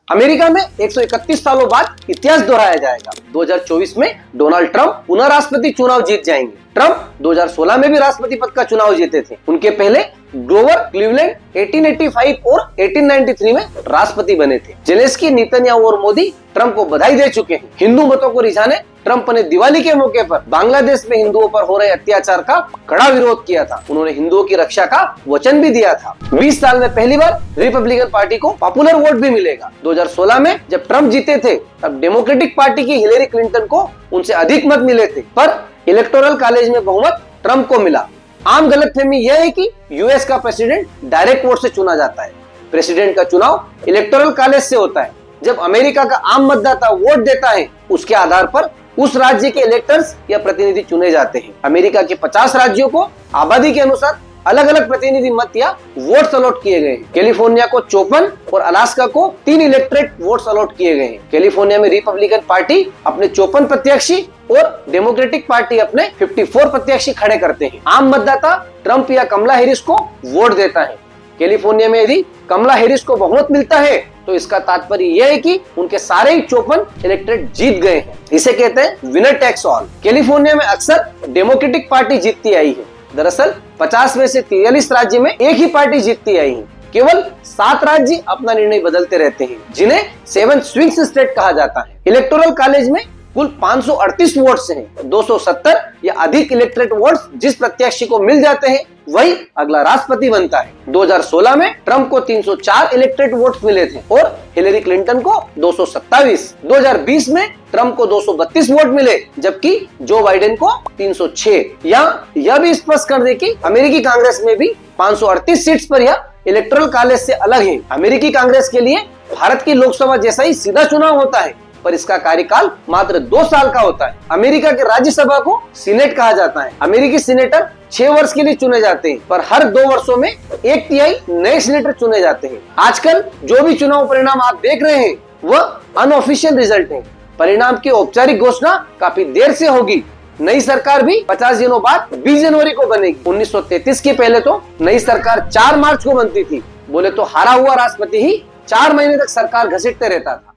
America में 131 सालों बाद इतिहास दोहराया जाएगा। 2024 में डोनाल्ड ट्रंप पुनः राष्ट्रपति चुनाव जीत जाएंगे। ट्रंप 2016 में भी राष्ट्रपति पद का चुनाव जीते थे। उनके पहले ग्रोवर क्लीवलैंड 1885 और 1893 में राष्ट्रपति बने थे। जेलेंस्की, नेतन्याहू और मोदी ट्रंप को बधाई दे चुके हैं। हिंदू मतों को रिझाने ट्रंप ने दिवाली के मौके पर बांग्लादेश में हिंदुओं पर हो रहे अत्याचार का कड़ा विरोध किया था। उन्होंने हिंदुओं की रक्षा का वचन भी दिया था। 20 साल में पहली बार रिपब्लिकन पार्टी को पॉपुलर वोट भी मिलेगा। 2016 में जब ट्रंप जीते थे तब डेमोक्रेटिक पार्टी की हिलेरी क्लिंटन को उनसे अधिक मत मिले थे, पर इलेक्टोरल कॉलेज में बहुमत ट्रंप को मिला। आम गलतफहमी यह है कि यूएस का प्रेसिडेंट डायरेक्ट वोट से चुना जाता है। प्रेसिडेंट का चुनाव इलेक्टोरल कॉलेज से होता है। जब अमेरिका का आम मतदाता वोट देता है, उसके आधार पर उस राज्य के इलेक्टर्स या प्रतिनिधि चुने जाते हैं। अमेरिका के 50 राज्यों को आबादी के अनुसार अलग अलग प्रतिनिधि मत या वोट्स अलॉट किए गए हैं। कैलिफोर्निया को 54 और अलास्का को 3 इलेक्टोरेट वोट्स अलॉट किए गए हैं। कैलिफोर्निया में रिपब्लिकन पार्टी अपने 54 प्रत्याशी और डेमोक्रेटिक पार्टी अपने 54 प्रत्याशी खड़े करते हैं। आम मतदाता ट्रंप या कमला हैरिस को वोट देता है। कैलिफोर्निया में यदि कमला हैरिस को बहुमत मिलता है तो इसका तात्पर्य यह है कि उनके सारे ही 54 इलेक्टोरेट जीत गए हैं। इसे कहते हैं विनर टेक्स ऑल। कैलिफोर्निया में अक्सर डेमोक्रेटिक पार्टी जीतती आई है। दरअसल 50 में से 43 राज्य में एक ही पार्टी जीतती आई है। केवल 7 राज्य अपना निर्णय बदलते रहते हैं, जिन्हें 7 स्विंग स्टेट कहा जाता है। इलेक्टोरल कॉलेज में कुल 538 वोट्स हैं। 270 या अधिक इलेक्टोरेट वोट्स जिस प्रत्याशी को मिल जाते हैं वही अगला राष्ट्रपति बनता है। 2016 में ट्रंप को 304 इलेक्टोरेट वोट्स मिले थे और हिलेरी क्लिंटन को 227। 2020 में ट्रंप को 232 वोट मिले, जबकि जो बाइडेन को 306। यह भी स्पष्ट कर दे कि अमेरिकी कांग्रेस में भी 538 सीट्स पर यह इलेक्टोरल कॉलेज से अलग है। अमेरिकी कांग्रेस के लिए भारत की लोकसभा जैसा ही सीधा चुनाव होता है, पर इसका कार्यकाल मात्र 2 साल का होता है। अमेरिका के राज्यसभा को सीनेट कहा जाता है। अमेरिकी सीनेटर 6 वर्ष के लिए चुने जाते हैं, पर हर 2 वर्षों में 1/3 नए सीनेटर चुने जाते हैं। आजकल जो भी चुनाव परिणाम आप देख रहे हैं वह अनऑफिशियल रिजल्ट है। परिणाम की औपचारिक घोषणा काफी देर से होगी। नई सरकार भी 50 दिनों बाद 20 जनवरी को बनेगी। 1933 के पहले तो नई सरकार 4 मार्च को बनती थी। बोले तो हारा हुआ राष्ट्रपति ही 4 महीने तक सरकार घसीटते रहता था।